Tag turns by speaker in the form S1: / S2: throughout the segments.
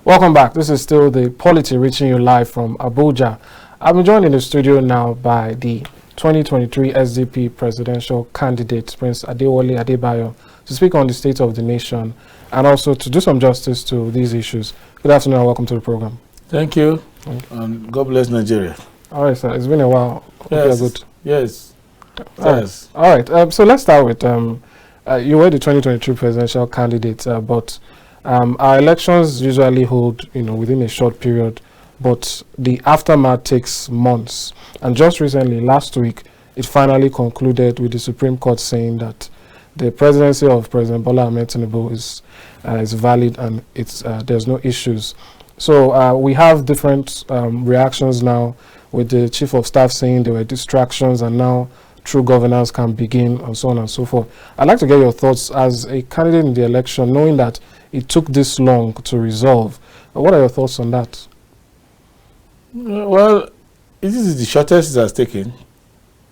S1: Welcome back. This is still the POLITY reaching you live from Abuja. I'm joined in the studio now by the 2023 SDP presidential candidate, Prince Adewole Adebayo, to speak on the state of the nation and also to do some justice to these issues. Good afternoon and welcome to the program.
S2: Thank you, and God bless Nigeria.
S1: All right, sir. It's been a while. Hope you're good.
S2: Yes.
S1: Yes. All right. So let's start with you were the 2023 presidential candidate, but our elections usually hold, within a short period, but the aftermath takes months. And just recently, last week, it finally concluded with the Supreme Court saying that the presidency of President Bola Ahmed Tinubu is valid and there's no issues. So we have different reactions now, with the Chief of Staff saying there were distractions and now true governance can begin, and so on and so forth. I'd like to get your thoughts as a candidate in the election, knowing that it took this long to resolve. What are your thoughts on that?
S2: Well, this is the shortest it has taken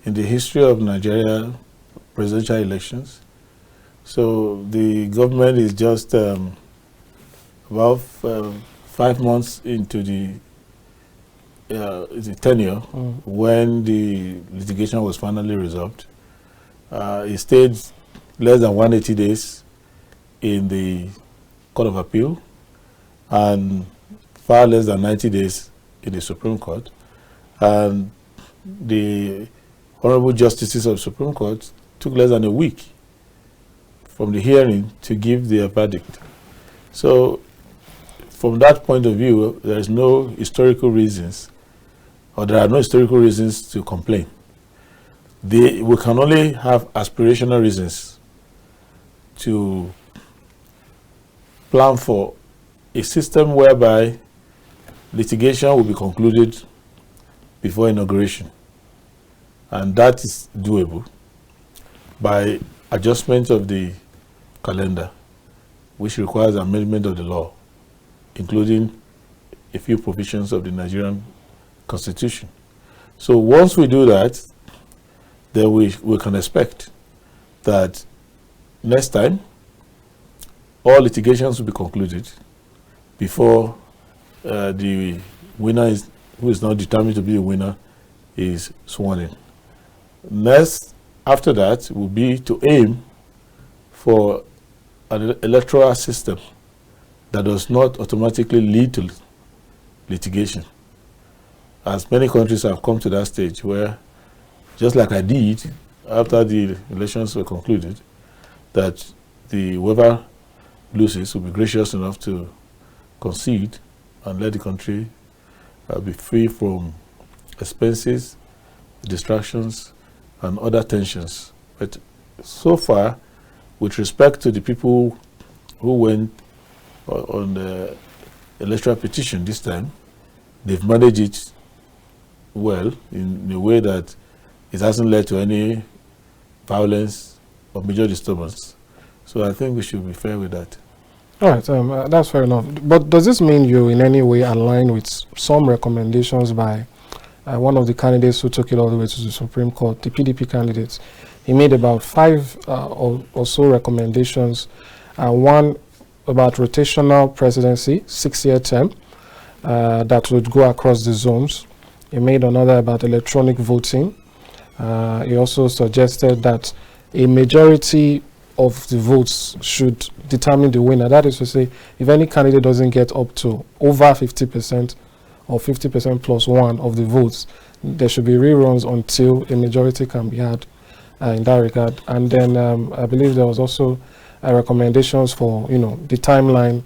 S2: in the history of Nigeria presidential elections. So the government is just about 5 months into the tenure when the litigation was finally resolved. It stayed less than 180 days in the Court of Appeal and far less than 90 days in the Supreme Court. And the Honorable Justices of the Supreme Court took less than a week from the hearing to give their verdict. So from that point of view, there is no historical reasons, or there are no historical reasons to complain. We can only have aspirational reasons to plan for a system whereby litigation will be concluded before inauguration. And that is doable by adjustment of the calendar, which requires amendment of the law, including a few provisions of the Nigerian Constitution. So once we do that, then we can expect that next time all litigations will be concluded before the winner who is not determined to be the winner is sworn in. Next, after that, will be to aim for an electoral system that does not automatically lead to litigation. As many countries have come to that stage where, just like I did after the elections were concluded, that whoever loses will be gracious enough to concede and let the country be free from expenses, distractions, and other tensions. But so far, with respect to the people who went on the electoral petition this time, they've managed it well in a way that it hasn't led to any violence or major disturbance. So I think we should be fair with that.
S1: All right, that's fair enough. But does this mean you in any way align with some recommendations by one of the candidates who took it all the way to the Supreme Court, the PDP candidates? He made about 5 or so recommendations. One about rotational presidency, 6-year term, that would go across the zones. He made another about electronic voting. He also suggested that a majority of the votes should determine the winner. That is to say, if any candidate doesn't get up to over 50% or 50% plus 1 of the votes, there should be reruns until a majority can be had in that regard. And then I believe there was also recommendations for the timeline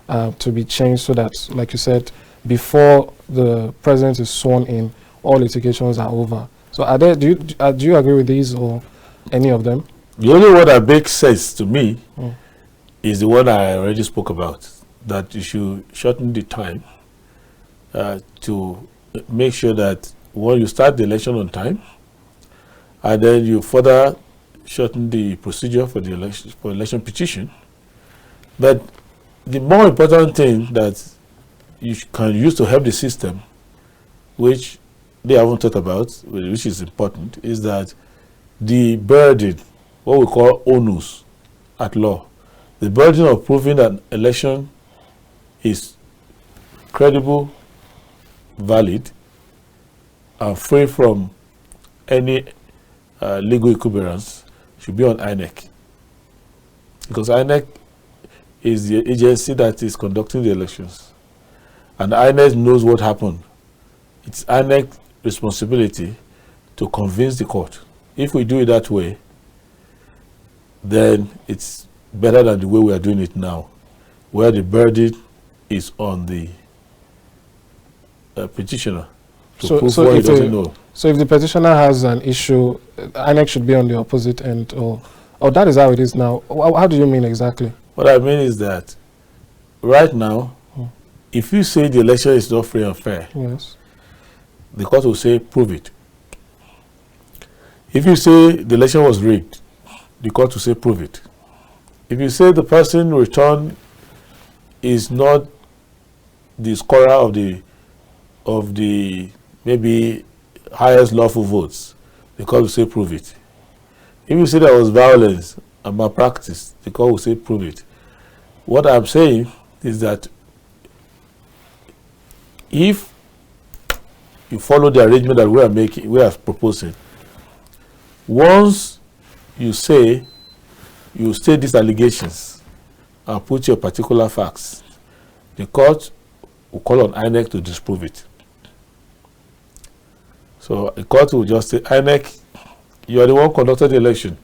S1: to be changed so that, like you said, before the president is sworn in, all litigations are over. So do you agree with these or any of them?
S2: The only one that makes sense to me is the one I already spoke about, that you should shorten the time to make sure that when you start the election on time, and then you further shorten the procedure for the election petition. But the more important thing that you can use to help the system, which they haven't thought about, which is important, is that the burden, what we call onus at law, the burden of proving that election is credible, valid, and free from any legal equivalence should be on INEC. Because INEC is the agency that is conducting the elections. And INEC knows what happened. It's INEC's responsibility to convince the court. If we do it that way, then it's better than the way we are doing it now, where the burden is on the petitioner to prove what he doesn't know.
S1: So if the petitioner has an issue, INEC should be on the opposite end, or that is how it is now. How do you mean exactly?
S2: What I mean is that right now, if you say the election is not free and fair,
S1: yes,
S2: the court will say, prove it. If you say the election was rigged, the court will say, prove it. If you say the person returned is not the scorer of the maybe highest lawful votes, the court will say, prove it. If you say there was violence and malpractice, the court will say, prove it. What I'm saying is that if you follow the arrangement that we are proposing, once you state these allegations and put your particular facts, the court will call on INEC to disprove it. So the court will just say, INEC, you are the one conducted the election.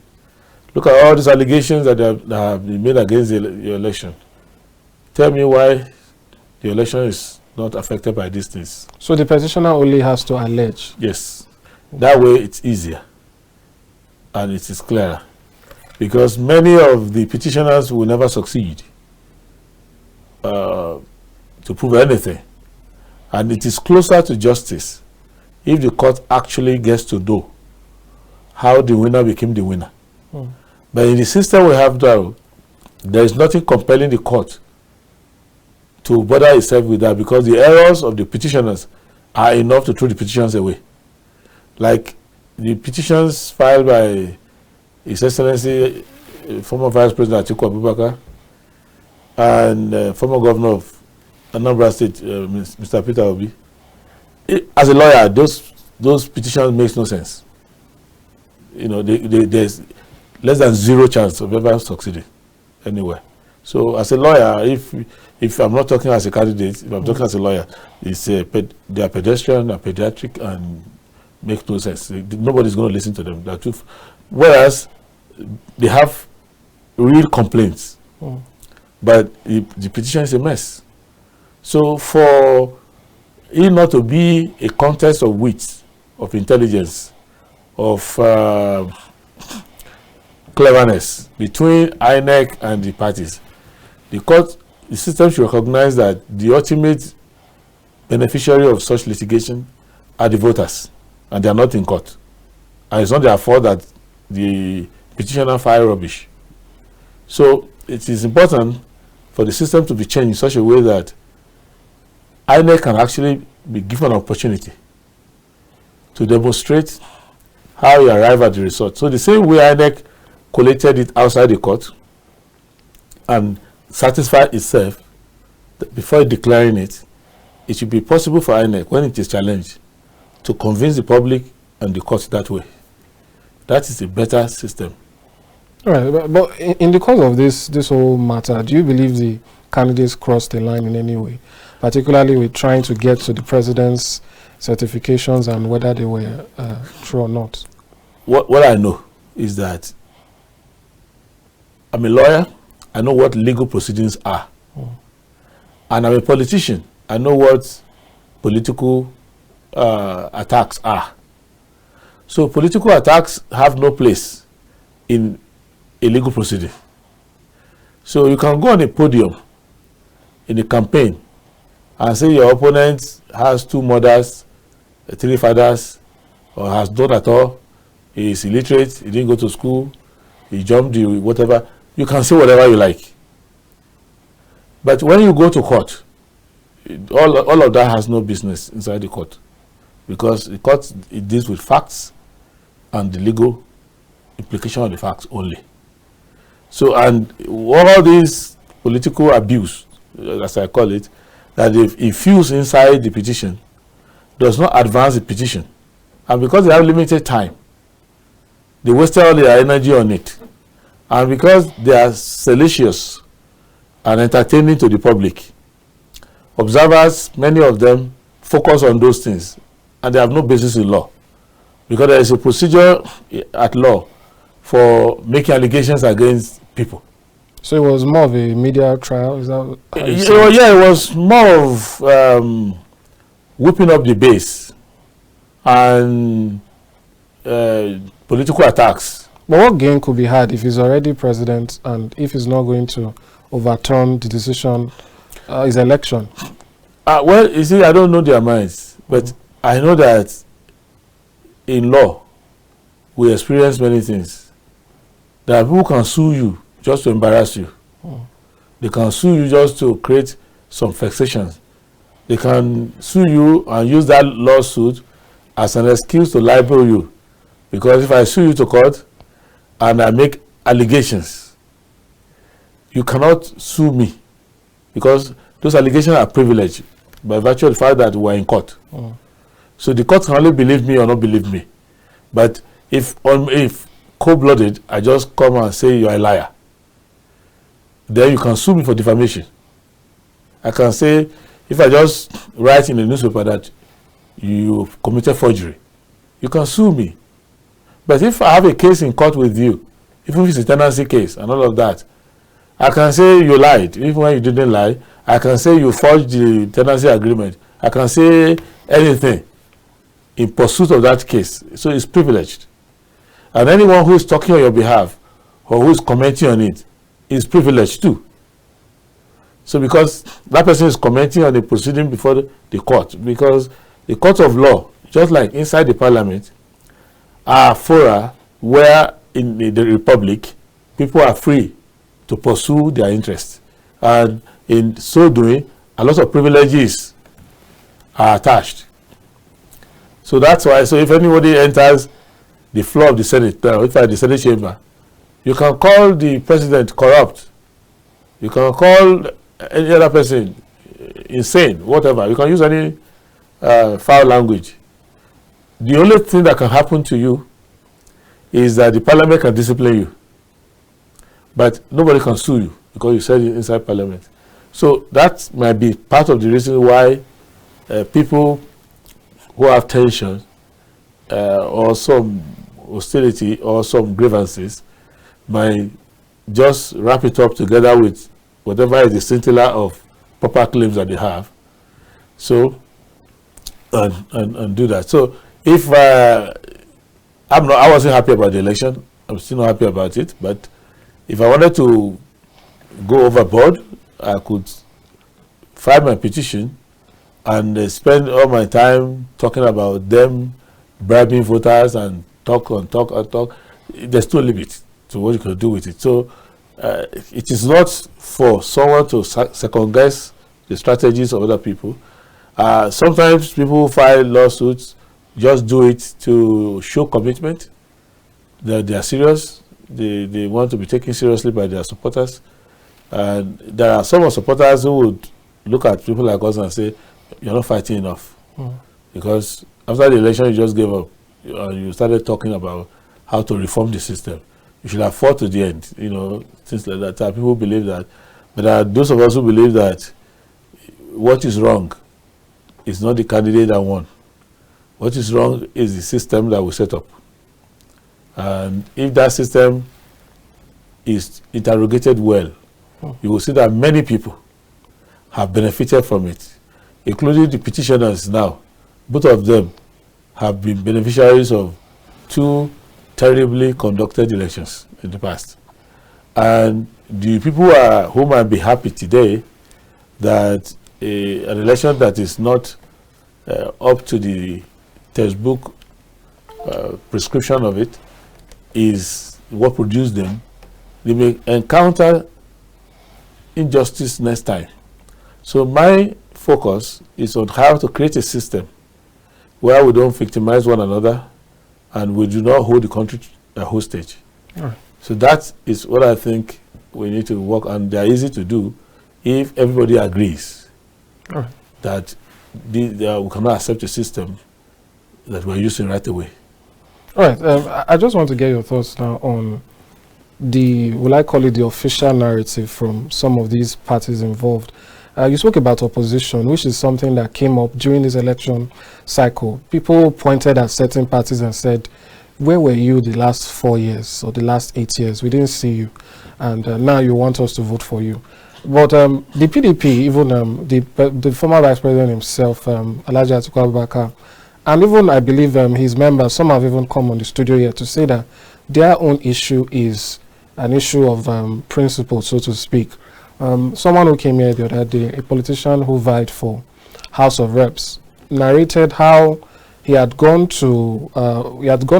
S2: Look at all these allegations that have been made against your election. Tell me why the election is not affected by these things.
S1: So the petitioner only has to allege?
S2: Yes. That way it's easier and it is clearer. Because many of the petitioners will never succeed to prove anything. And it is closer to justice if the court actually gets to know how the winner became the winner. But in the system we have now, there is nothing compelling the court to bother itself with that, because the errors of the petitioners are enough to throw the petitions away. Like the petitions filed by His Excellency former Vice President Atiku Abubakar and former Governor of Anambra State, Mr. Peter Obi. As a lawyer, those petitions make no sense. You know, there's less than zero chance of ever succeeding anywhere. So as a lawyer, if I'm not talking as a candidate, if I'm talking as a lawyer, they are pedestrian and pediatric and make no sense. Nobody's going to listen to them. Whereas they have real complaints, but the petition is a mess. So for it not to be a contest of wit, of intelligence, of cleverness between INEC and the parties, the system should recognize that the ultimate beneficiary of such litigation are the voters, and they are not in court. And it's not their fault that the petitioner file rubbish. So it is important for the system to be changed in such a way that INEC can actually be given an opportunity to demonstrate how you arrive at the result. So the same way INEC collated it outside the court and satisfied itself before declaring it, it should be possible for INEC, when it is challenged, to convince the public and the court that way. That is a better system.
S1: All right, but in the course of this whole matter, do you believe the candidates crossed the line in any way, particularly with trying to get to the president's certifications and whether they were true or not?
S2: What I know is that I'm a lawyer. I know what legal proceedings are. And I'm a politician. I know what political attacks are. So political attacks have no place in a legal proceeding. So you can go on a podium in a campaign and say your opponent has 2 mothers, 3 fathers, or has none at all, he is illiterate, he didn't go to school, he jumped the whatever. You can say whatever you like. But when you go to court, all of that has no business inside the court, because the court, it deals with facts and the legal implication of the facts only. So, and all this political abuse, as I call it, that they've infused inside the petition does not advance the petition. And because they have limited time, they wasted all their energy on it. And because they are salacious and entertaining to the public, observers, many of them, focus on those things, and they have no basis in law. Because there is a procedure at law for making allegations against people.
S1: So it was more of a media trial? Is that how you see
S2: Yeah, it was more of whipping up the base and political attacks.
S1: But what gain could be had if he's already president and if he's not going to overturn the decision, his election?
S2: Well, you see, I don't know their minds, but I know that in law, we experience many things. There are people who can sue you just to embarrass you. They can sue you just to create some vexations. They can sue you and use that lawsuit as an excuse to libel you. Because if I sue you to court and I make allegations, you cannot sue me because those allegations are privileged by virtue of the fact that we are in court. So the court can only believe me or not believe me. But if cold-blooded, I just come and say you are a liar, then you can sue me for defamation. I can say, if I just write in the newspaper that you committed forgery, you can sue me. But if I have a case in court with you, even if it's a tenancy case and all of that, I can say you lied. Even when you didn't lie, I can say you forged the tenancy agreement. I can say anything in pursuit of that case. So it's privileged. And anyone who is talking on your behalf or who is commenting on it is privileged too. So because that person is commenting on the proceeding before the court, because the court of law, just like inside the parliament, are fora where in the republic people are free to pursue their interests, and in so doing a lot of privileges are attached. So that's why, so if anybody enters the floor of the Senate, if at the Senate chamber, you can call the president corrupt, you can call any other person insane, whatever, you can use any foul language. The only thing that can happen to you is that the parliament can discipline you, but nobody can sue you because you said it inside parliament. So that might be part of the reason why people who have tension or some hostility or some grievances might just wrap it up together with whatever is the scintilla of proper claims that they have. So and do that. So if I wasn't happy about the election, I'm still not happy about it, but if I wanted to go overboard, I could file my petition and spend all my time talking about them bribing voters and talk. There's no limit to what you can do with it. So it is not for someone to second guess the strategies of other people. Sometimes people file lawsuits, just do it to show commitment, that they are serious, they want to be taken seriously by their supporters. And there are some supporters who would look at people like us and say, you're not fighting enough. Because after the election you just gave up, you started talking about how to reform the system. You should have fought to the end, things like that. There are people who believe that. But there are those of us who believe that what is wrong is not the candidate that won. What is wrong is the system that we set up. And if that system is interrogated well, you will see that many people have benefited from it, including the petitioners now. Both of them have been beneficiaries of 2 terribly conducted elections in the past. And the people who might be happy today that an election that is not up to the textbook prescription of it is what produced them, they may encounter injustice next time. So my focus is on how to create a system where we don't victimize one another and we do not hold the country hostage.
S1: Right.
S2: So that is what I think we need to work on. They are easy to do if everybody agrees.
S1: Right.
S2: that we cannot accept a system that we're using right away.
S1: All right. I just want to get your thoughts now on will I call it the official narrative from some of these parties involved. You spoke about opposition, which is something that came up during this election cycle. People pointed at certain parties and said, where were you the last 4 years or the last 8 years? We didn't see you. And now you want us to vote for you. But the PDP, even the former vice president himself, Alhaji Atiku Abubakar, and even I believe his members, some have even come on the studio here to say that their own issue is an issue of principle, so to speak. Someone who came here the other day, a politician who vied for House of Reps, narrated how he had gone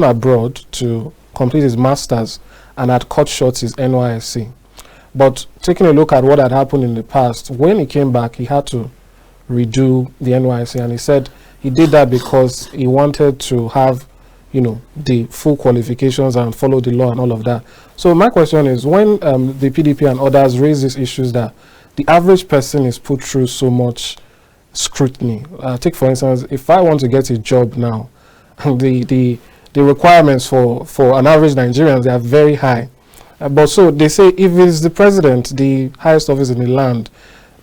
S1: abroad to complete his master's and had cut short his NYSC. But taking a look at what had happened in the past, when he came back, he had to redo the NYSC, and he said he did that because he wanted to have, the full qualifications and follow the law and all of that. So my question is, when the PDP and others raise these issues that the average person is put through so much scrutiny. Take for instance, if I want to get a job now, the requirements for an average Nigerian, they are very high. But so they say if it's the president, the highest office in the land,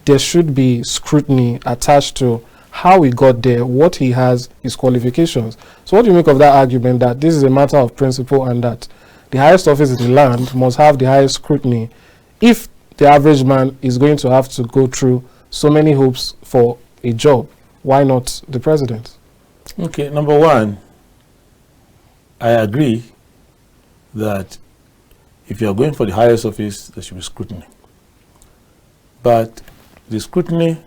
S1: there should be scrutiny attached to how he got there, what he has, his qualifications. So what do you make of that argument that this is a matter of principle and that the highest office in the land must have the highest scrutiny if the average man is going to have to go through so many hoops for a job? Why not the president?
S2: Okay, number one, I agree that if you are going for the highest office, there should be scrutiny. But the scrutiny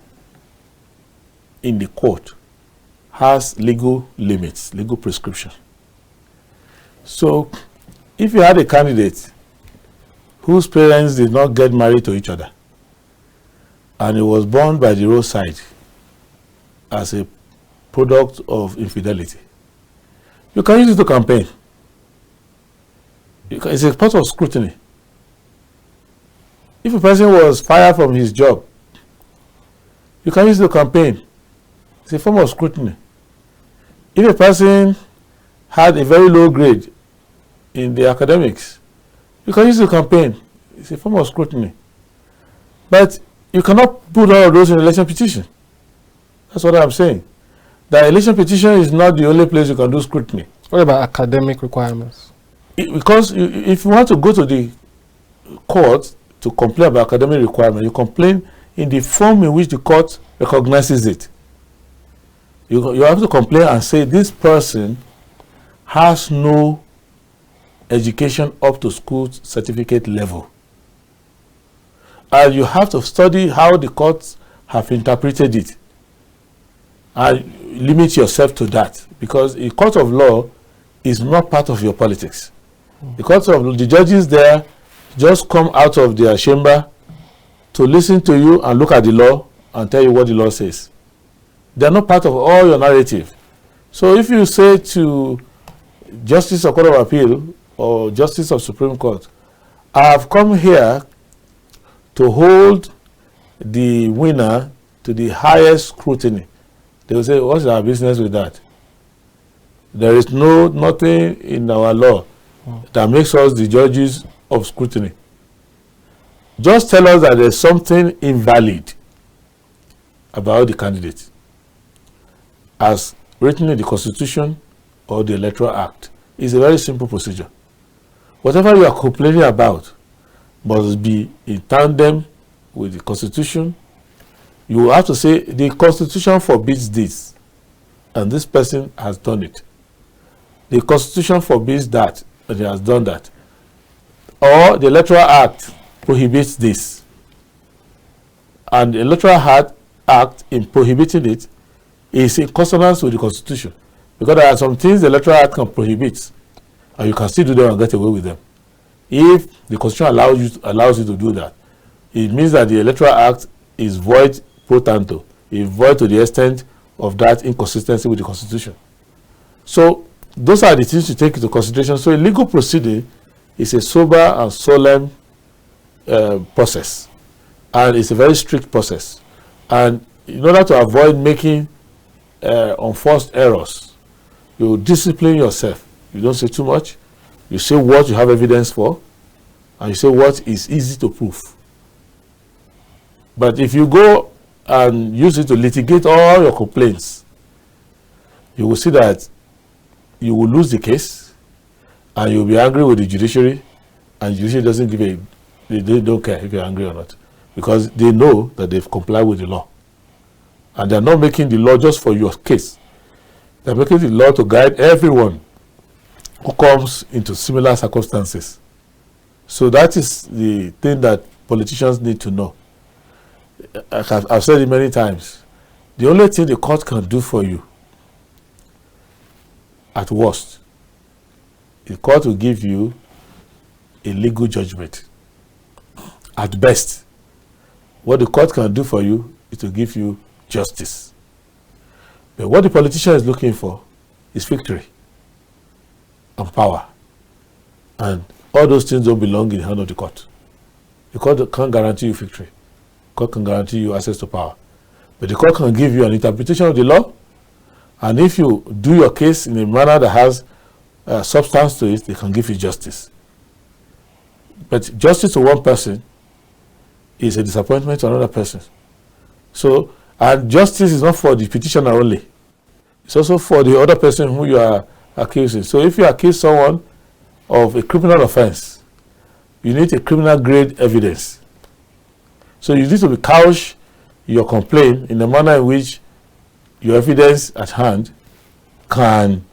S2: in the court has legal limits, legal prescription. So if you had a candidate whose parents did not get married to each other and he was born by the roadside as a product of infidelity, you can use it to campaign. It's a part of scrutiny. If a person was fired from his job, you can use it to campaign. It's a form of scrutiny. If a person had a very low grade in the academics, you can use it to campaign. It's a form of scrutiny. But you cannot put all of those in election petition. That's what I'm saying. The election petition is not the only place you can do scrutiny.
S1: What about academic requirements?
S2: Because if you want to go to the court to complain about academic requirement, you complain in the form in which the court recognizes it. You have to complain and say this person has no education up to school certificate level. And you have to study how the courts have interpreted it. And limit yourself to that, because a court of law is not part of your politics. The court of the judges there just come out of their chamber to listen to you and look at the law and tell you what the law says. They are not part of all your narrative. So if you say to Justice of Court of Appeal or Justice of Supreme Court, I have come here to hold the winner to the highest scrutiny, they will say, what's our business with that? There is nothing in our law that makes us the judges of scrutiny. Just tell us that there's something invalid about the candidate as written in the Constitution or the Electoral Act. It's a very simple procedure. Whatever you are complaining about must be in tandem with the Constitution. You have to say the Constitution forbids this and this person has done it. The Constitution forbids that and he has done that. Or the Electoral Act prohibits this. And the Electoral Act in prohibiting it is in consonance with the Constitution. Because there are some things the Electoral Act can prohibit and you can still do them and get away with them. If the Constitution allows you to do that, it means that the Electoral Act is void pro tanto. It's void to the extent of that inconsistency with the Constitution. So those are the things to take into consideration. So a legal proceeding is a sober and solemn process, and it's a very strict process. And in order to avoid making unforced errors, you discipline yourself. You don't say too much. You say what you have evidence for, and you say what is easy to prove. But if you go and use it to litigate all your complaints, you will see that you will lose the case, and you'll be angry with the judiciary, and the judiciary doesn't give a, they don't care if you're angry or not, because they know that they've complied with the law. And they're not making the law just for your case. They're making the law to guide everyone who comes into similar circumstances. So that is the thing that politicians need to know. I've said it many times. The only thing the court can do for you, at worst, the court will give you a legal judgment. At best, what the court can do for you is to give you justice. But what the politician is looking for is victory and power. And all those things don't belong in the hand of the court. The court can't guarantee you victory. The court can guarantee you access to power. But the court can give you an interpretation of the law. And if you do your case in a manner that has substance to it, they can give you justice. But justice to one person is a disappointment to another person. So, and justice is not for the petitioner only. It's also for the other person who you are accusing. So if you accuse someone of a criminal offense, you need a criminal grade evidence. So you need to couch your complaint in a manner in which your evidence at hand can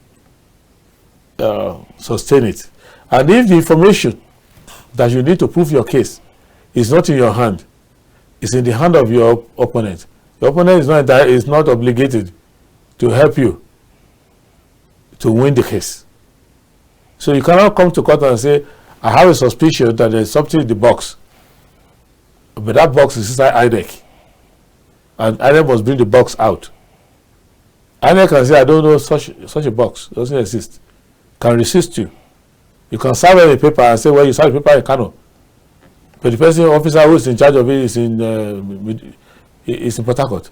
S2: sustain it. And if the information that you need to prove your case is not in your hand, it's in the hand of your opponent. Your opponent is not obligated to help you to win the case. So you cannot come to court and say, I have a suspicion that there's something in the box, but that box is inside INEC, and INEC must bring the box out. INEC can say, I don't know such a box, it doesn't exist. Can resist you. You can serve a paper and say, well, you serve a paper in Kano, but the person officer who is in charge of it is in Port Harcourt,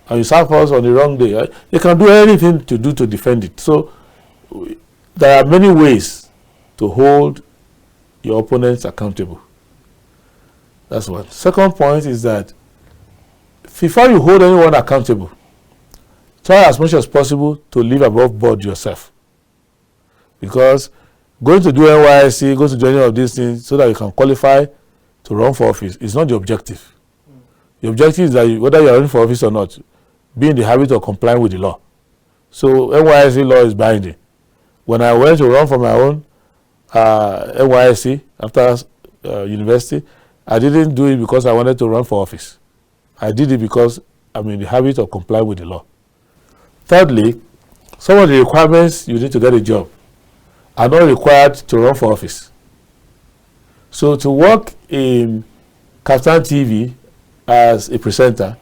S2: and you serve us on the wrong day. Right? They can do anything to defend it. So there are many ways to hold your opponents accountable. That's one. Second point is that before you hold anyone accountable, try as much as possible to live above board yourself. Because going to do NYSC, going to do any of these things so that you can qualify to run for office is not the objective. The objective is that whether you are running for office or not, be in the habit of complying with the law. So NYSC law is binding. When I went to run for my own NYSC after university, I didn't do it because I wanted to run for office. I did it because I'm in the habit of complying with the law. Thirdly, some of the requirements you need to get a job are not required to run for office. So to work in Kaftan TV as a presenter,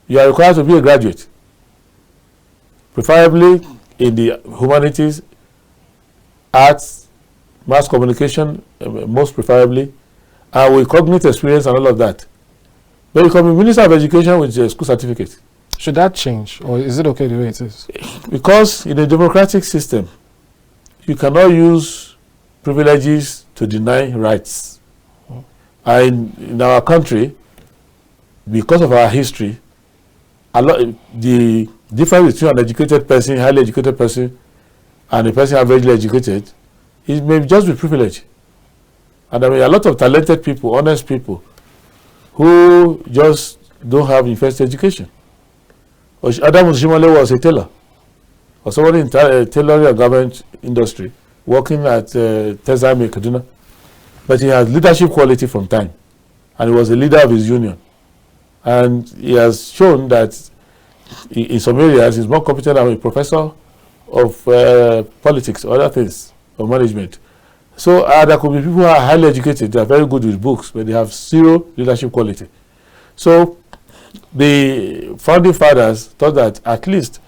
S2: you are required to be a graduate, preferably in the humanities, arts, mass communication, most preferably, and with cognate experience and all of that. But you can be Minister of Education with a school certificate.
S1: Should that change, or is it okay the way it is?
S2: Because in a democratic system, you cannot use privileges to deny rights. And in our country, because of our history, the difference between an educated person, highly educated person, and a person averagely educated, it may just be privilege. And there are a lot of talented people, honest people, who just don't have university education. Adam Oshimale was a tailor, or somebody in tailoring and garment industry, working at Tezame, Kaduna. But he has leadership quality from time, and he was a leader of his union. And he has shown that in some areas he's more competent than a professor of politics or other things, or management. So there could be people who are highly educated, they are very good with books, but they have zero leadership quality. So the founding fathers thought that at least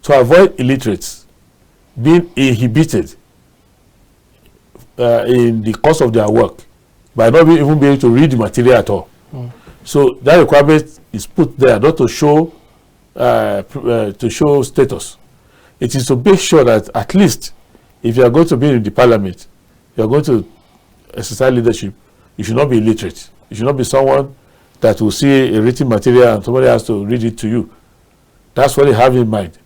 S2: to avoid illiterates being inhibited in the course of their work by not even being able to read the material at all, So that requirement is put there not to show status. It is to make sure that at least if you are going to be in the parliament, you are going to exercise leadership, you should not be illiterate. You should not be someone that will see a written material and somebody has to read it to you. That's what they have in mind.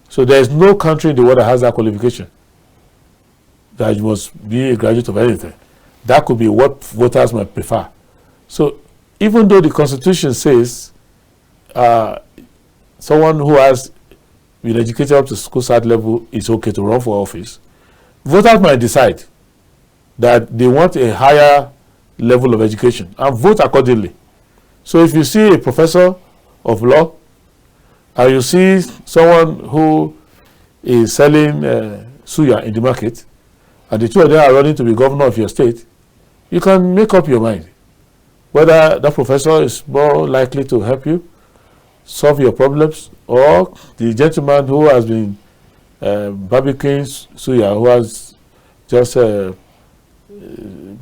S2: So there is no country in the world that has that qualification, that you must be a graduate of anything. That could be what voters might prefer. So even though the Constitution says someone who has been educated up to school start level is okay to run for office, voters might decide that they want a higher level of education and vote accordingly. So if you see a professor of law and you see someone who is selling suya in the market, and the two of them are running to be governor of your state, you can make up your mind whether that professor is more likely to help you solve your problems, or the gentleman who has been barbecuing suya, who has just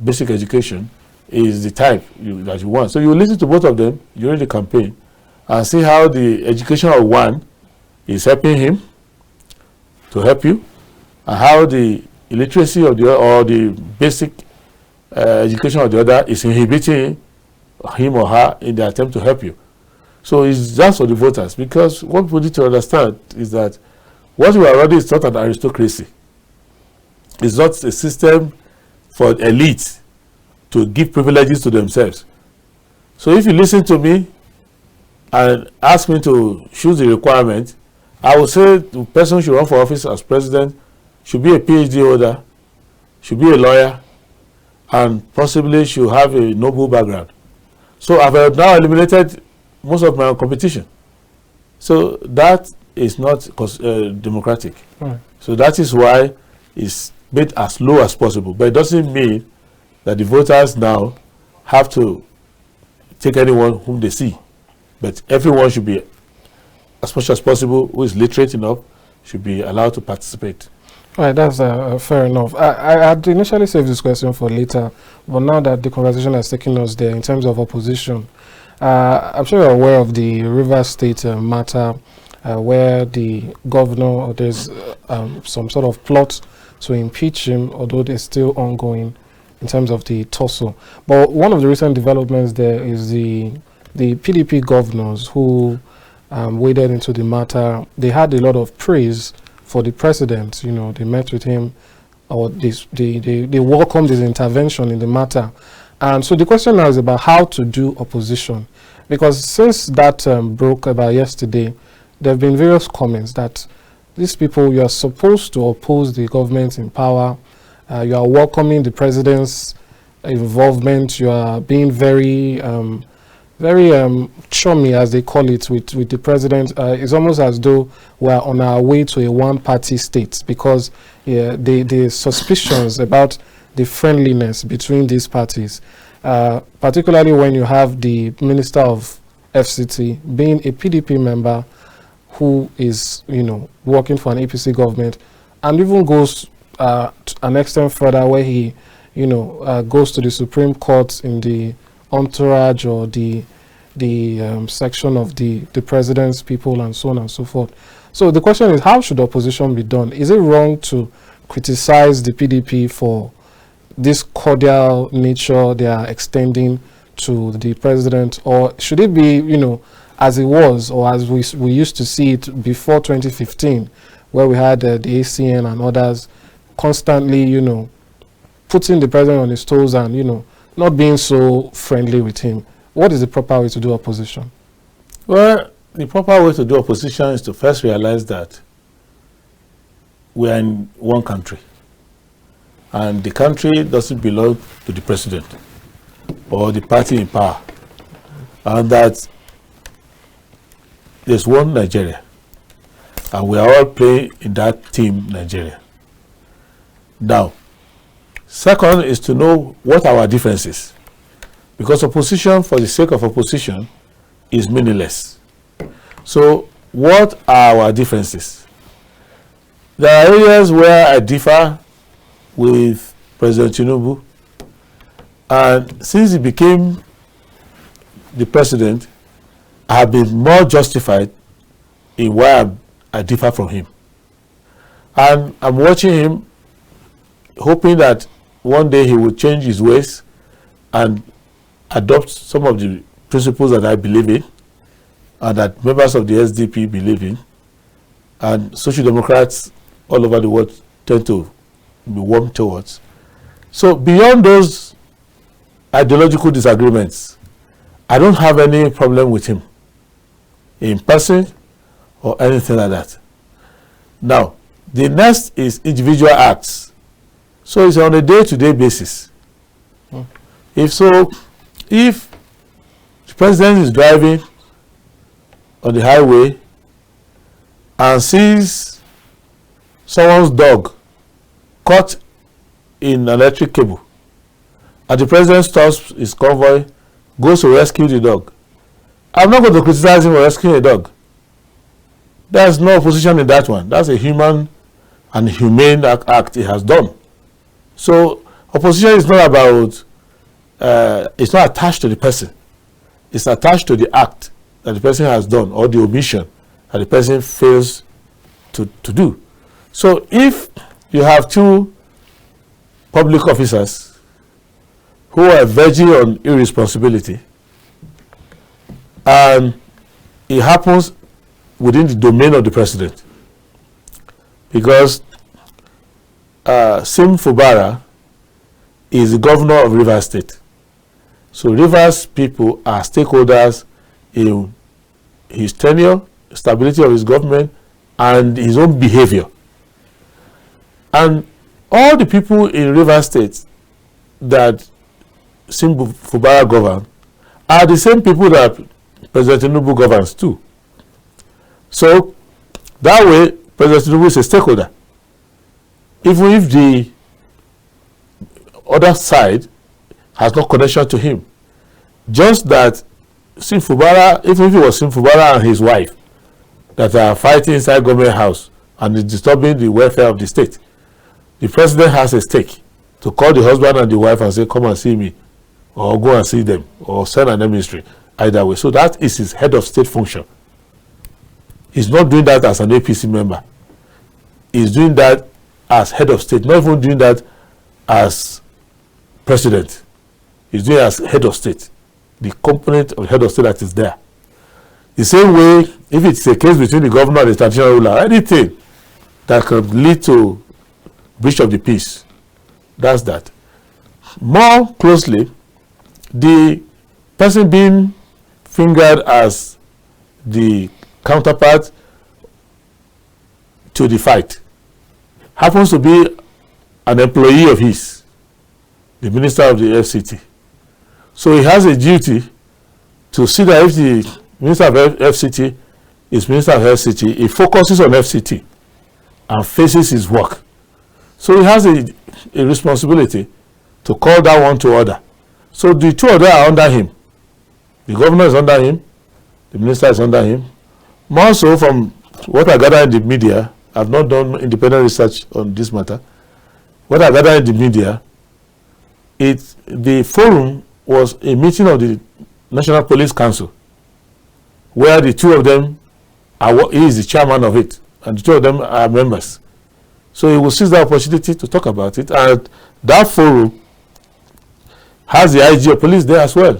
S2: basic education, is the type that you want. So you listen to both of them during the campaign and see how the education of one is helping him to help you, and how the illiteracy of the or the basic education of the other is inhibiting him or her in the attempt to help you. So it's just for the voters, because what we need to understand is that what we are running is not an aristocracy. It's not a system for elites to give privileges to themselves. So if you listen to me and ask me to choose the requirement, I will say the person who should run for office as president should be a PhD holder, should be a lawyer, and possibly should have a noble background. So I've now eliminated most of my competition. So that is not democratic.
S1: Right.
S2: So that is why it's made as low as possible. But it doesn't mean that the voters now have to take anyone whom they see. But everyone should be, as much as possible, who is literate enough, should be allowed to participate.
S1: Right, that's fair enough. I had initially saved this question for later, but now that the conversation has taken us there in terms of opposition, I'm sure you're aware of the Rivers State matter where the governor, there's some sort of plot to impeach him, although they're still ongoing in terms of the tussle. But one of the recent developments there is the PDP governors who waded into the matter. They had a lot of praise for the president. You know, they met with him, or they welcomed his intervention in the matter. And so the question now is about how to do opposition, because since that broke about yesterday, there have been various comments that these people, you are supposed to oppose the government in power. You are welcoming the president's involvement. You are being very chummy, as they call it, with the president. It's almost as though we are on our way to a one-party state, because the suspicions about the friendliness between these parties, particularly when you have the Minister of FCT being a PDP member who is, you know, working for an APC government, and even goes to an extent further where he, you know, goes to the Supreme Court in the entourage or the section of the president's people and so on and so forth. So the question is, how should opposition be done? Is it wrong to criticize the PDP for this cordial nature they are extending to the president, or should it be, you know, as it was, or as we used to see it before 2015, where we had the ACN and others constantly, you know, putting the president on his toes and, you know, not being so friendly with him? What is the proper way to do opposition?
S2: Well, the proper way to do opposition is to first realize that we are in one country, and the country doesn't belong to the president or the party in power, and that there's one Nigeria, and we are all playing in that team Nigeria. Now, second is to know what our difference is, because opposition for the sake of opposition is meaningless. So what are our differences? There are areas where I differ with President Tinubu, and since he became the president, I have been more justified in why I differ from him. And I'm watching him, hoping that one day he will change his ways and adopt some of the principles that I believe in and that members of the SDP believe in, and Social Democrats all over the world tend to be warm towards. So beyond those ideological disagreements, I don't have any problem with him in person or anything like that. Now, the next is individual acts. So it's on a day-to-day basis. If the president is driving on the highway and sees someone's dog caught in an electric cable, and the president stops his convoy, goes to rescue the dog, I'm not going to criticize him for rescuing a dog. There's no opposition in that one. That's a human and humane act he has done. So opposition is not about, it's not attached to the person. It's attached to the act that the person has done or the omission that the person fails to do. So if you have two public officers who are verging on irresponsibility, and it happens within the domain of the president, because Sim Fubara is the governor of Rivers State. So Rivers people are stakeholders in his tenure, stability of his government, and his own behavior. And all the people in Rivers State that Sim Fubara govern are the same people that President Tinubu governs too. So that way, President Tinubu is a stakeholder. Even if the other side has no connection to him. Just that Sim Fubara, even if it was Sim Fubara and his wife that are fighting inside government house and is disturbing the welfare of the state, the president has a stake to call the husband and the wife and say, come and see me, or go and see them, or send an emissary, either way. So that is his head of state function. He's not doing that as an APC member. He's doing that as head of state, not even doing that as president. He's doing it as head of state, the component of head of state that is there. The same way, if it's a case between the governor and the traditional ruler, anything that could lead to breach of the peace, that's that. More closely, the person being fingered as the counterpart to the fight happens to be an employee of his, the minister of the FCT. So he has a duty to see that if the minister of FCT is minister of FCT, he focuses on FCT and faces his work. So he has a responsibility to call that one to order. So the two of them are under him. The governor is under him, the minister is under him. More so, from what I gather in the media, I've not done independent research on this matter. What I gather in the media, the forum was a meeting of the National Police Council, where the two of them he is the chairman of it, and the two of them are members. So he will seize the opportunity to talk about it, and that forum has the IG of police there as well.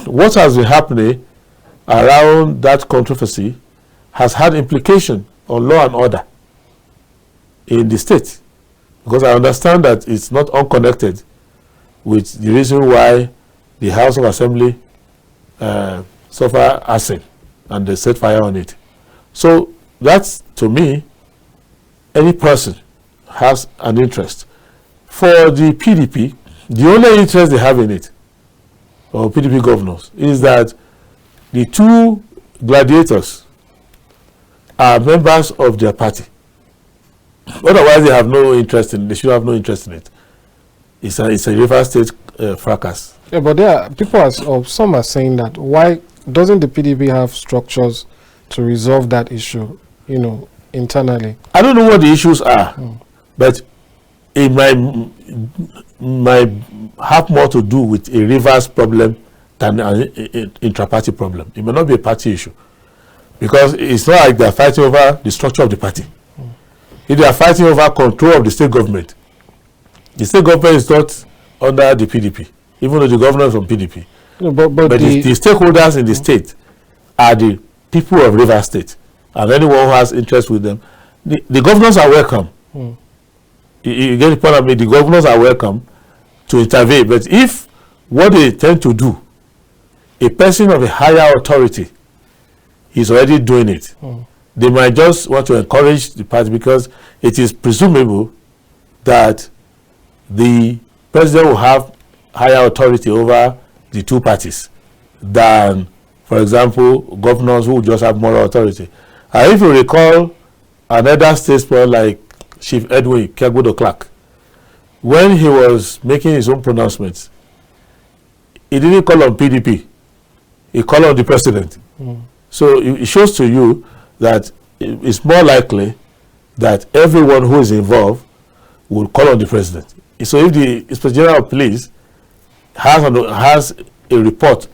S2: What has been happening around that controversy has had implication on law and order in the state, because I understand that it's not unconnected with the reason why the House of Assembly suffered arson and they set fire on it. So that's, to me, any person has an interest. For the PDP, the only interest they have in it, or PDP governors, is that the two gladiators are members of their party. Otherwise, they have no interest in. They should have no interest in it. It's a Rivers State fracas.
S1: Yeah, but there are people, some are saying that why doesn't the PDP have structures to resolve that issue, internally?
S2: I don't know what the issues are, but it might have more to do with a Rivers problem than an intra-party problem. It may not be a party issue, because it's not like they're fighting over the structure of the party. If they are fighting over control of the state government is not under the PDP, even though the governor is from PDP.
S1: No, but
S2: the stakeholders in the state are the people of Rivers State, and anyone who has interest with them. The governors are welcome. You get the point of me? The governors are welcome to intervene. But if what they tend to do, a person of a higher authority is already doing it, they might just want to encourage the party, because it is presumable that the president will have higher authority over the two parties than, for example, governors who just have moral authority. And if you recall another statesman like Chief Edwin Kegbudo Clark, when he was making his own pronouncements, he didn't call on PDP, he called on the president. So it shows to you that it's more likely that everyone who is involved will call on the president. So if the Inspector General of Police has a report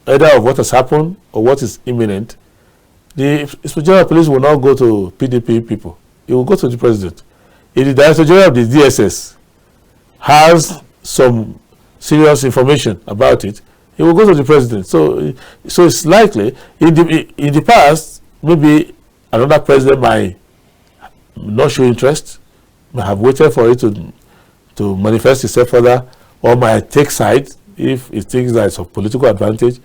S2: either of what has happened or what is imminent, the Inspector General of Police will not go to PDP people. It will go to the president. If the Director General of the DSS has some serious information about it, it will go to the president. So it's likely in the past, maybe another president might not show interest, might have waited for it to manifest itself further, or might take side if it thinks that it's of political advantage.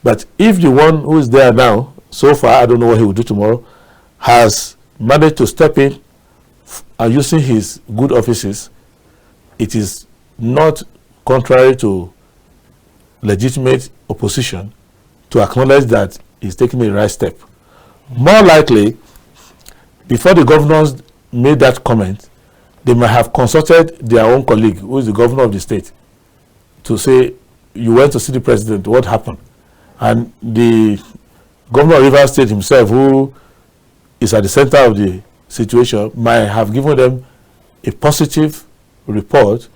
S2: But if the one who is there now, so far, I don't know what he will do tomorrow, has managed to step in and using his good offices, it is not contrary to legitimate opposition to acknowledge that he's taking the right step. More likely, before the governors made that comment, they might have consulted their own colleague, who is the governor of the state, to say, you went to see the president, what happened? And the governor of Rivers State himself, who is at the center of the situation, might have given them a positive report,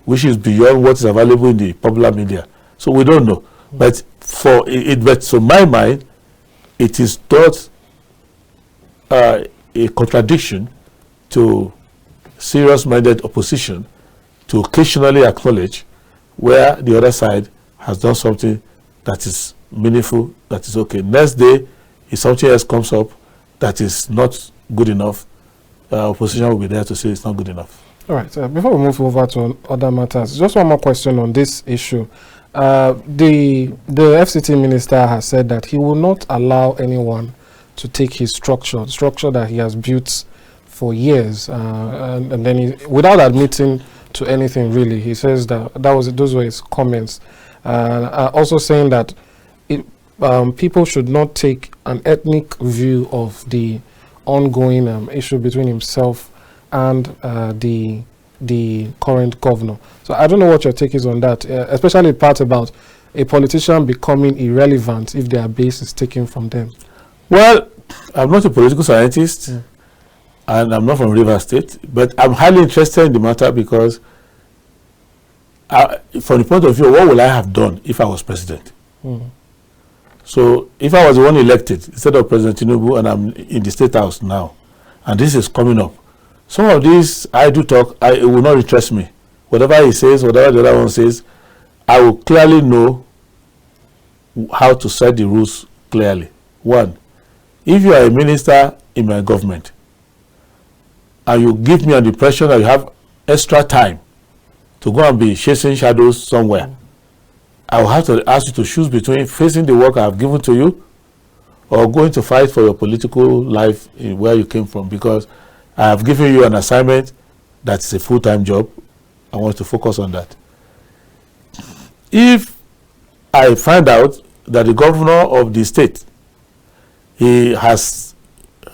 S2: which is beyond what is available in the popular media. So we don't know. But for my mind, it is not a contradiction to serious-minded opposition to occasionally acknowledge where the other side has done something that is meaningful, that is okay. Next day, if something else comes up that is not good enough, opposition will be there to say it's not good enough.
S1: All right. Before we move over to other matters, just one more question on this issue. The FCT minister has said that he will not allow anyone to take his structure that he has built for years, and then without admitting to anything really. He says those were his comments. Also saying that people should not take an ethnic view of the ongoing issue between himself and the current governor. So I don't know what your take is on that, especially the part about a politician becoming irrelevant if their base is taken from them. Well,
S2: I'm not a political scientist, and I'm not from Rivers State, but I'm highly interested in the matter because from the point of view, what would I have done if I was president? So if I was the one elected instead of President Tinubu, and I'm in the State House now, and this is coming up, some of these I do talk, it will not interest me. Whatever he says, whatever the other one says, I will clearly know how to set the rules clearly. One, if you are a minister in my government and you give me an impression that you have extra time to go and be chasing shadows somewhere, I will have to ask you to choose between facing the work I have given to you or going to fight for your political life in where you came from, because I have given you an assignment that's a full-time job. I want to focus on that. If I find out that the governor of the state, he has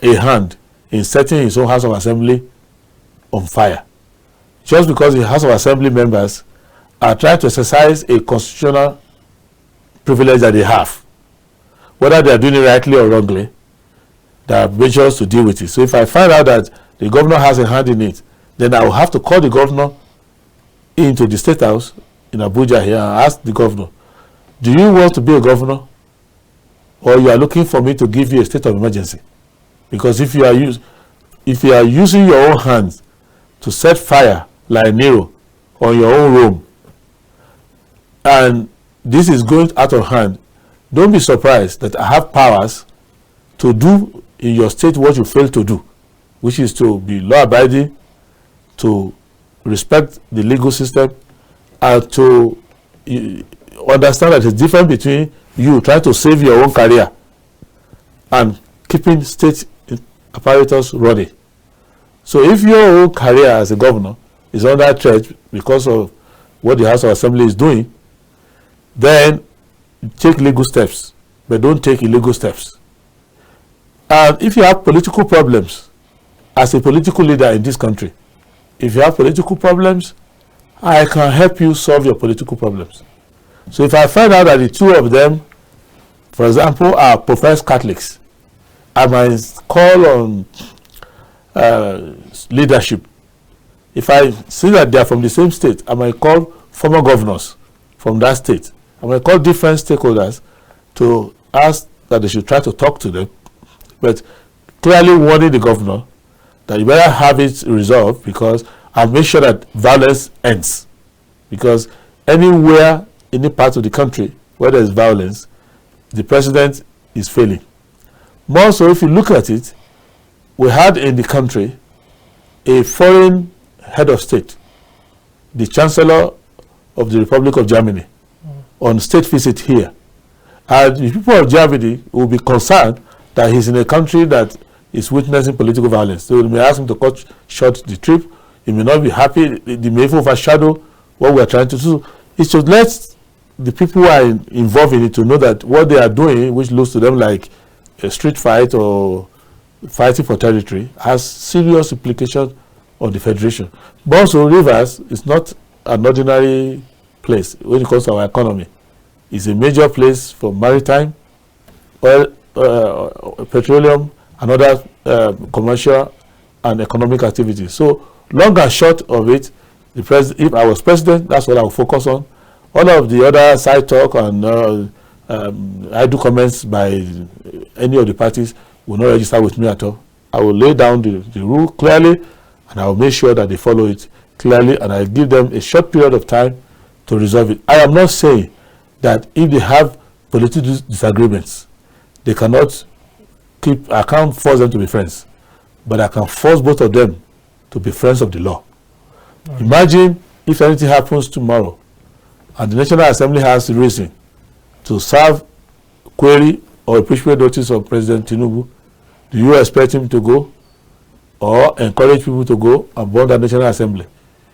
S2: a hand in setting his own House of Assembly on fire, just because the House of Assembly members are trying to exercise a constitutional privilege that they have, whether they are doing it rightly or wrongly, there are measures to deal with it. So if I find out that the governor has a hand in it, then I will have to call the governor into the State House in Abuja here and ask the governor, do you want to be a governor, or you are looking for me to give you a state of emergency? Because if you are using your own hands to set fire like Nero on your own Rome, and this is going out of hand, don't be surprised that I have powers to do in your state what you fail to do, which is to be law-abiding, to respect the legal system, and to understand that it's different between you trying to save your own career and keeping state apparatus running. So if your own career as a governor is under threat because of what the House of Assembly is doing, then take legal steps, but don't take illegal steps. And if you have political problems as a political leader in this country, if you have political problems, I can help you solve your political problems. So if I find out that the two of them, for example, are professed Catholics, I might call on leadership. If I see that they are from the same state, I might call former governors from that state. I might call different stakeholders to ask that they should try to talk to them, but clearly warning the governor that you better have it resolved, because I'll make sure that violence ends. Because anywhere, any part of the country where there is violence, the president is failing. More so, if you look at it, we had in the country a foreign head of state, the Chancellor of the Republic of Germany, on state visit here. And the people of Germany will be concerned that he's in a country that is witnessing political violence. So they may ask him to cut short the trip. He may not be happy. They may overshadow what we are trying to do. It should let the people who are involved in it to know that what they are doing, which looks to them like a street fight or fighting for territory, has serious implications on the federation. But also, Rivers is not an ordinary place when it comes to our economy. It's a major place for maritime, oil, petroleum, and other commercial and economic activities. So, long and short of it, if I was president, that's what I would focus on. All of the other side talk and idle comments by any of the parties will not register with me at all. I will lay down the rule clearly, and I will make sure that they follow it clearly, and I give them a short period of time to resolve it. I am not saying that if they have political disagreements, they cannot I can't force them to be friends, but I can force both of them to be friends of the law. Right. Imagine if anything happens tomorrow and the National Assembly has reason to serve query or impeachment notice of President Tinubu. Do you expect him to go or encourage people to go and burn the National Assembly?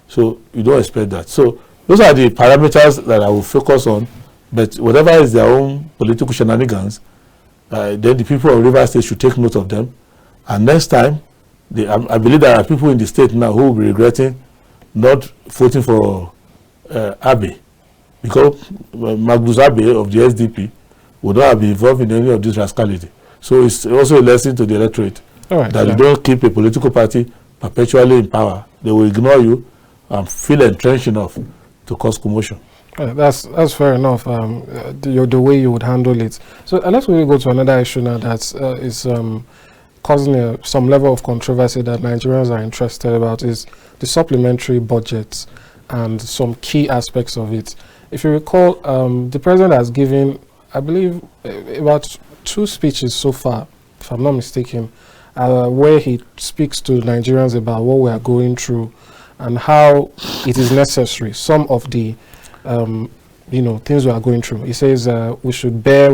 S2: So you don't expect that. So those are the parameters that I will focus on. But whatever is their own political shenanigans, then the people of Rivers State should take note of them. And next time, I believe there are people in the state now who will be regretting not voting for Abe, because Magnus Abe of the SDP would not have been involved in any of this rascality. So it's also a lesson to the electorate that you don't keep a political party perpetually in power. They will ignore you and feel entrenched enough to cause commotion.
S1: That's fair enough. The way you would handle it. So let's really go to another issue now that is causing some level of controversy that Nigerians are interested about, is the supplementary budget and some key aspects of it. If you recall, the president has given, I believe, about 2 speeches so far, if I'm not mistaken, where he speaks to Nigerians about what we are going through and how it is necessary. Some of the things we are going through. He says we should bear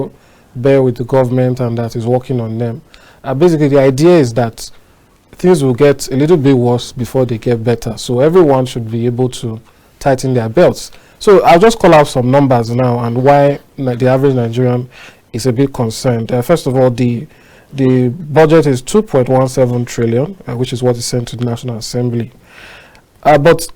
S1: with the government and that is working on them. Basically, the idea is that things will get a little bit worse before they get better. So everyone should be able to tighten their belts. So I'll just call out some numbers now and why the average Nigerian is a bit concerned. First of all, the budget is 2.17 trillion, which is what is sent to the National Assembly. But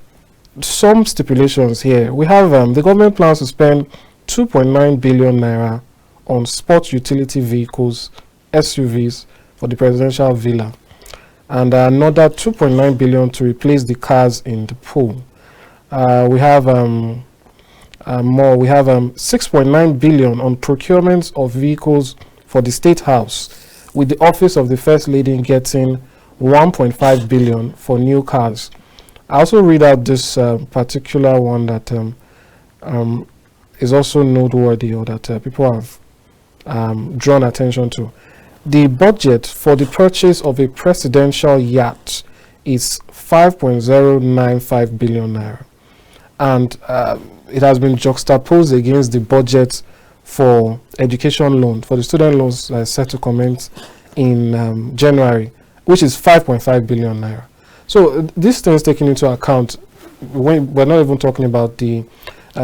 S1: some stipulations here. We have the government plans to spend 2.9 billion naira on sport utility vehicles, SUVs, for the presidential villa, and another 2.9 billion to replace the cars in the pool. We have more. We have 6.9 billion on procurement of vehicles for the State House, with the Office of the First Lady getting 1.5 billion for new cars. I also read out this particular one that is also noteworthy, or that people have drawn attention to. The budget for the purchase of a presidential yacht is 5.095 billion naira, and it has been juxtaposed against the budget for education loan, for the student loans set to commence in January, which is 5.5 billion naira. So these things taken into account, when we're not even talking about the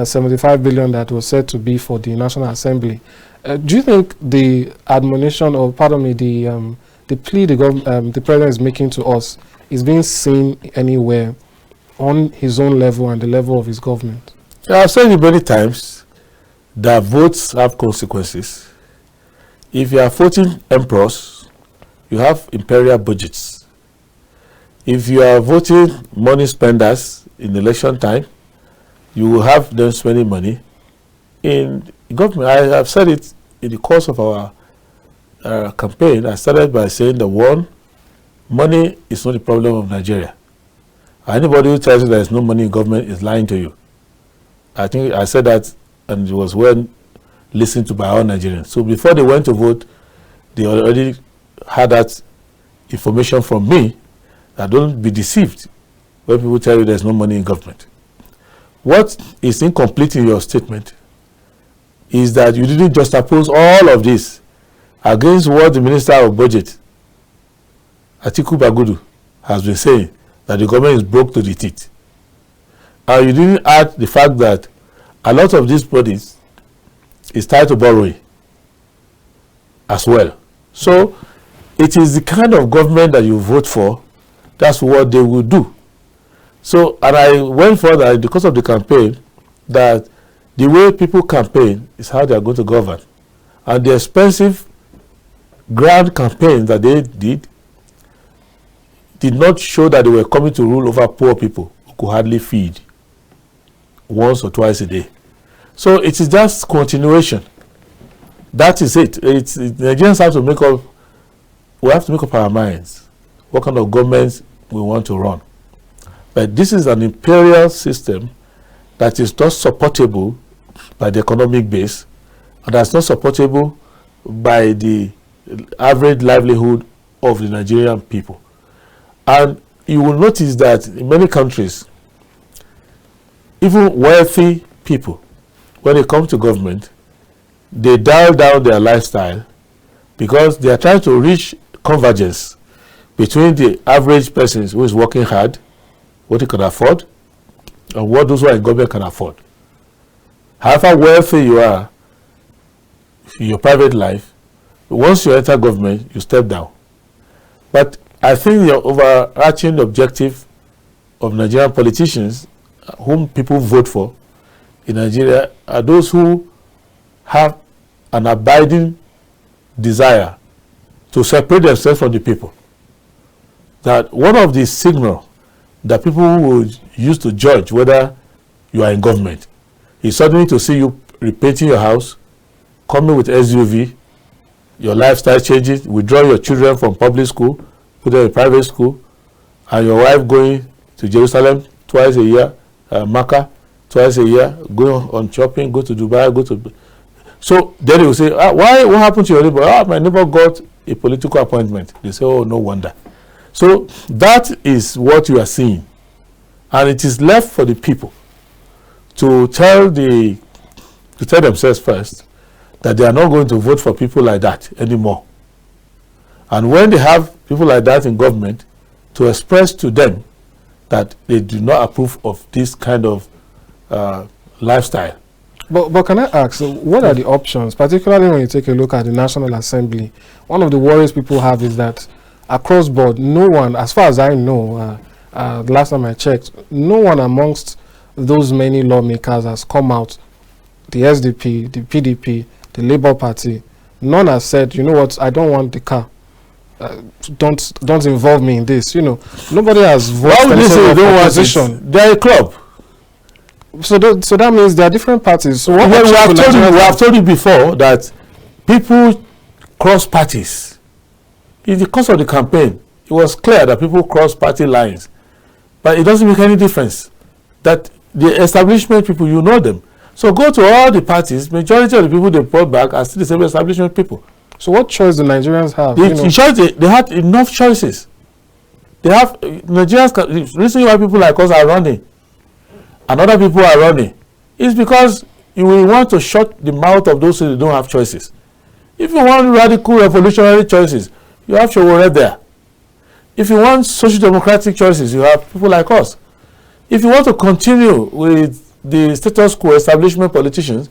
S1: 75 billion that was said to be for the National Assembly. Do you think the admonition, or pardon me, the plea the president is making to us is being seen anywhere on his own level and the level of his government?
S2: I've said it many times that votes have consequences. If you are voting emperors, you have imperial budgets. If you are voting money spenders in election time, you will have them spending money in government. I have said it in the course of our campaign. I started by saying that one, money is not the problem of Nigeria. Anybody who tells you there is no money in government is lying to you. I think I said that, and it was well listened to by all Nigerians. So before they went to vote, they already had that information from me. That don't be deceived when people tell you there's no money in government. What is incomplete in your statement is that you didn't juxtapose all of this against what the Minister of Budget, Atiku Bagudu, has been saying, that the government is broke to the teeth. And you didn't add the fact that a lot of these bodies is tied to borrowing as well. So it is the kind of government that you vote for, that's what they will do. So, and I went further because of the campaign, that the way people campaign is how they are going to govern. And the expensive grand campaign that they did not show that they were coming to rule over poor people who could hardly feed once or twice a day. So it is just continuation. That is it. Nigerians have to make up, we have to make up our minds what kind of government we want to run. But this is an imperial system that is not supportable by the economic base, and that's not supportable by the average livelihood of the Nigerian people. And you will notice that in many countries, even wealthy people, when they come to government, they dial down their lifestyle because they are trying to reach convergence between the average person who is working hard, what he can afford, and what those who are in government can afford. However wealthy you are in your private life, once you enter government, you step down. But I think the overarching objective of Nigerian politicians, whom people vote for in Nigeria, are those who have an abiding desire to separate themselves from the people. That one of the signals that people would use to judge whether you are in government is suddenly to see you repainting your house, coming with SUV, your lifestyle changes, withdraw your children from public school, put them in private school, and your wife going to Jerusalem twice a year, Mecca twice a year, go on shopping, go to Dubai, go to... So then they will say, why? What happened to your neighbor? My neighbor got a political appointment. They say, oh, no wonder. So that is what you are seeing. And it is left for the people to tell themselves first that they are not going to vote for people like that anymore. And when they have people like that in government, to express to them that they do not approve of this kind of lifestyle.
S1: But can I ask, what are the options, particularly when you take a look at the National Assembly? One of the worries people have is that across board, no one, as far as I know, last time I checked, no one amongst those many lawmakers has come out, the SDP, the PDP, the Labour Party, none has said, you know what, I don't want the car. Don't involve me in this. You know, nobody has voiced
S2: opposition.
S1: They're a club. So that means there are different parties. So what
S2: Well, we have told you before that people cross parties. In the course of the campaign, it was clear that people cross party lines, but it doesn't make any difference. That the establishment people, you know them. So go to all the parties. Majority of the people they brought back are still the same establishment people.
S1: So what choice do Nigerians have?
S2: They had enough choices. They have Nigerians. The reason why people like us are running and other people are running is because you will want to shut the mouth of those who don't have choices. If you want radical revolutionary choices, you have Showore there. If you want social democratic choices, you have people like us. If you want to continue with the status quo establishment politicians,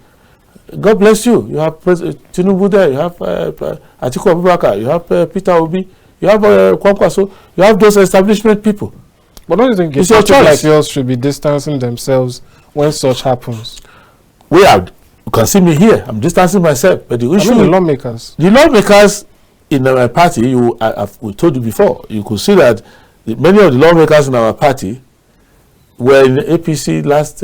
S2: God bless you. You have Tinubu there, you have Atiku Abubakar, you have Peter Obi, you have Kwankwaso, you have those establishment people.
S1: But don't you think it's your choice? Like yours should be distancing themselves when such happens?
S2: You can see me here. I'm distancing myself. But the issue,
S1: the lawmakers.
S2: The lawmakers in our party, we told you before, you could see that many of the lawmakers in our party were in APC last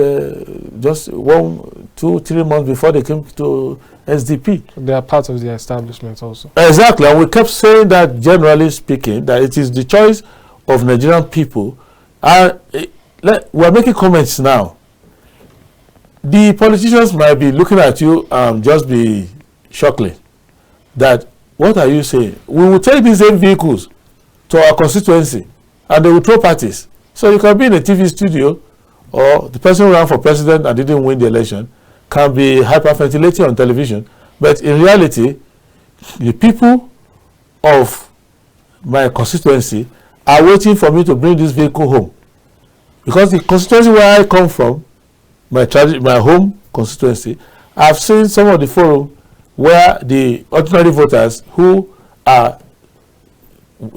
S2: just 1, 2, 3 months before they came to SDP.
S1: They are part of the establishment also.
S2: Exactly, and we kept saying that, generally speaking, that it is the choice of Nigerian people. We're making comments now. The politicians might be looking at you and just be chuckling that, what are you saying? We will take these same vehicles to our constituency and they will throw parties. So you can be in a TV studio, or the person who ran for president and didn't win the election can be hyperventilating on television. But in reality, the people of my constituency are waiting for me to bring this vehicle home. Because the constituency where I come from, my home constituency, I've seen some of the forum where the ordinary voters who are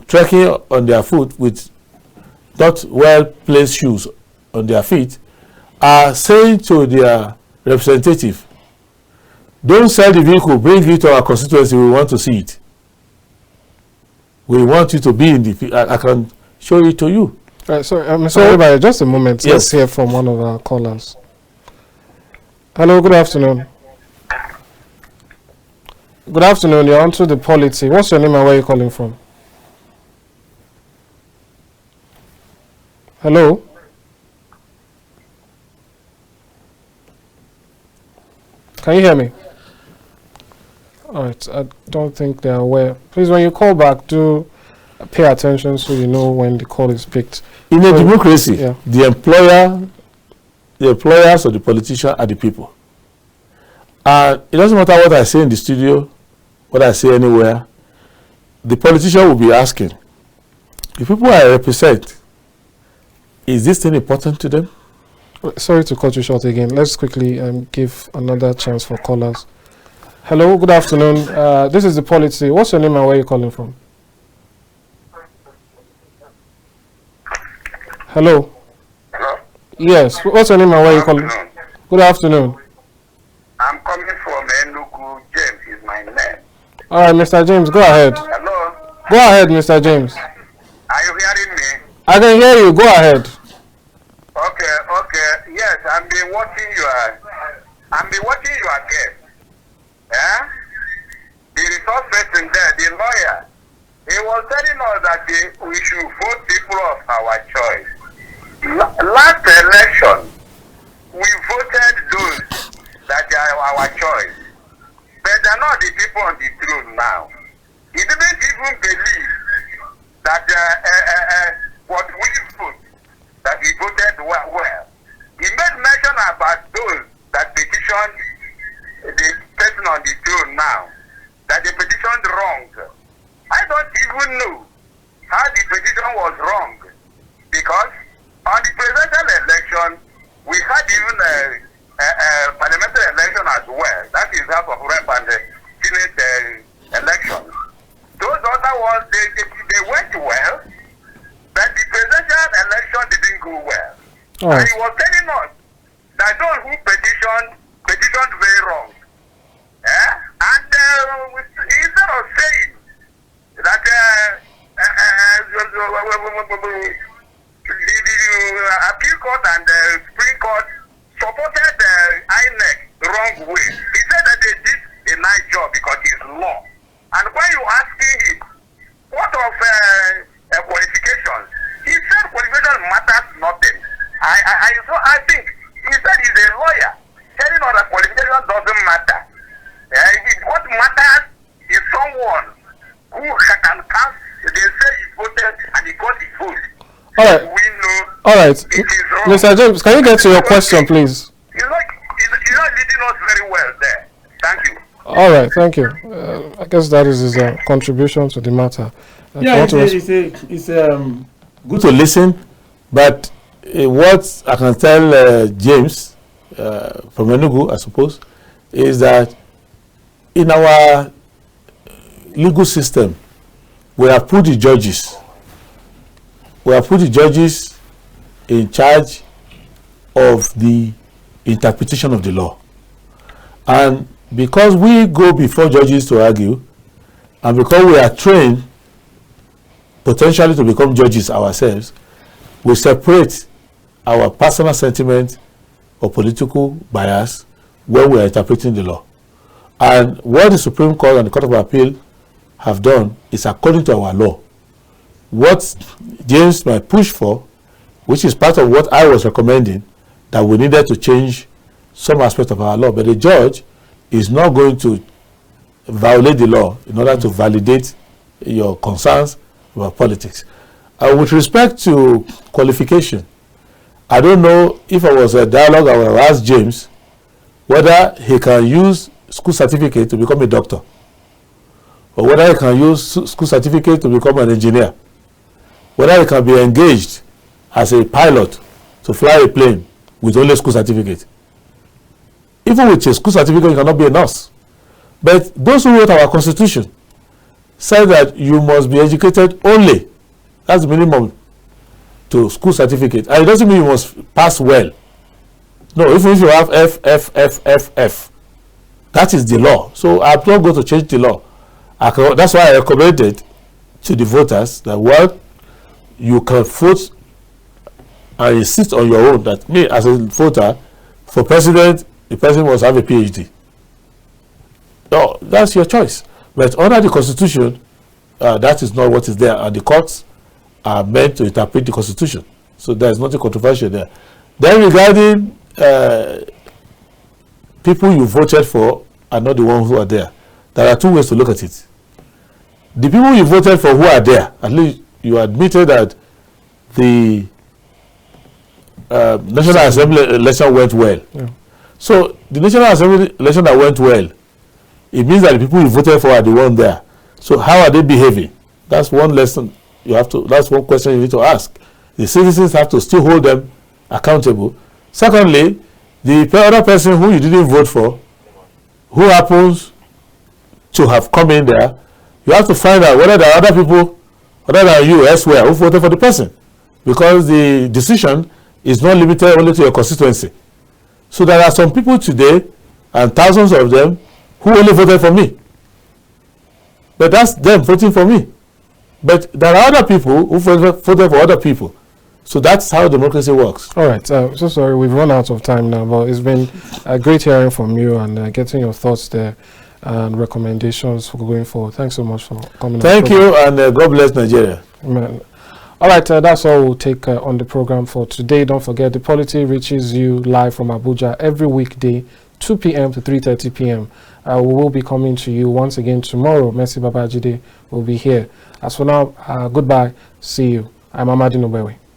S2: trekking on their foot with not well-placed shoes on their feet are saying to their representative, don't sell the vehicle, bring it to our constituency, we want to see it. We want you to be in the, I can show it to you.
S1: Right, so Mr. Adebayo, just a moment. Yes. Let's hear from one of our callers. Hello, good afternoon. Good afternoon, you're on to the POLITY. What's your name and where are you calling from? Hello? Can you hear me? All right, I don't think they're aware. Please, when you call back, do pay attention so you know when the call is picked.
S2: In a democracy, yeah, the employers or the politician are the people. And it doesn't matter what I say in the studio, what I say anywhere, the politician will be asking, the people I represent, is this thing important to them?
S1: Sorry to cut you short again. Let's quickly give another chance for callers. Hello, good afternoon. This is the POLITY. What's your name and where are you calling from? Hello?
S3: Hello?
S1: Yes, what's your name and where are you calling? Good afternoon.
S3: I'm coming from Enugu. James is my name.
S1: All right, Mr. James, go ahead.
S3: Hello?
S1: Go ahead, Mr. James.
S3: Are you hearing me?
S1: I can hear you. Go ahead.
S3: Okay. Yes, I've been watching your guest. Yeah? The resource person there, the lawyer, he was telling us that we should vote people of our choice. Last election, we voted those that are our choice. But they're not the people on the throne now. He didn't even believe that what we vote, that he voted well. He made mention about those that petitioned the person on the throne now, that the petitioned wrong. I don't even know how the petition was wrong, because on the presidential election, we had even a parliamentary election as well. That is House of Rep and the Senate elections. Those other ones, they went well, but the presidential election didn't go well. Oh. And he was telling us that those who petitioned very wrong. And instead of saying that the appeal court and the Supreme Court supported INEC the wrong way. He said that they did a nice job because it's law. And when you asking him, what of qualifications? He said qualification matters nothing. I think he said he's a lawyer, telling us that qualification doesn't matter. What matters is someone who can cast. They say he voted and he got his vote.
S1: All right.
S3: We know.
S1: All right.
S3: It is wrong.
S1: Mr. James, can you get to your question, please?
S3: He's not leading us very well there. Thank you.
S1: All right, thank you. I guess that is his contribution to the matter.
S2: Yeah, it's good to listen, but what I can tell James from Enugu, I suppose, is that in our legal system, we have put the judges. We have put the judges in charge of the interpretation of the law. And because we go before judges to argue, and because we are trained potentially to become judges ourselves, we separate our personal sentiment or political bias when we are interpreting the law. And what the Supreme Court and the Court of Appeal have done is according to our law. What James might push for, which is part of what I was recommending, that we needed to change some aspect of our law, but the judge is not going to violate the law in order to validate your concerns about politics. With respect to qualification, I don't know if I was a dialogue, I would have asked James whether he can use school certificate to become a doctor, or whether he can use school certificate to become an engineer, whether he can be engaged as a pilot to fly a plane with only a school certificate. Even with a school certificate, you cannot be a nurse. But those who wrote our constitution said that you must be educated only, that's the minimum, to school certificate. And it doesn't mean you must pass well. No, even if you have F, that is the law. So I'm not going to change the law. That's why I recommended to the voters that, well, you can vote and insist on your own that me as a voter, for president, the president must have a PhD. No, that's your choice. But under the Constitution, that is not what is there, and the courts are meant to interpret the Constitution. So there is nothing controversial there. Then regarding people you voted for are not the ones who are there, there are two ways to look at it. The people you voted for who are there, at least you admitted that the National Assembly election went well. Yeah. So the National Assembly election that went well, it means that the people you voted for are the ones there. So how are they behaving? That's one lesson you have to, that's one question you need to ask. The citizens have to still hold them accountable. Secondly, the other person who you didn't vote for, who happens to have come in there, you have to find out whether there are other people other than you elsewhere who voted for the person, because the decision is not limited only to your constituency. So there are some people today, and thousands of them, who only voted for me. But that's them voting for me. But there are other people who voted for other people. So that's how democracy works.
S1: All right. So sorry, we've run out of time now, but it's been great hearing from you and getting your thoughts there and recommendations for going forward. Thanks so much for coming.
S2: Thank you, and God bless Nigeria.
S1: Amen. All right, that's all we'll take on the program for today. Don't forget, the Polity reaches you live from Abuja every weekday, 2 p.m. to 3:30 p.m. We will be coming to you once again tomorrow. Mercy Babajide will be here. As for now, goodbye. See you. I'm Amadin Ogbewe.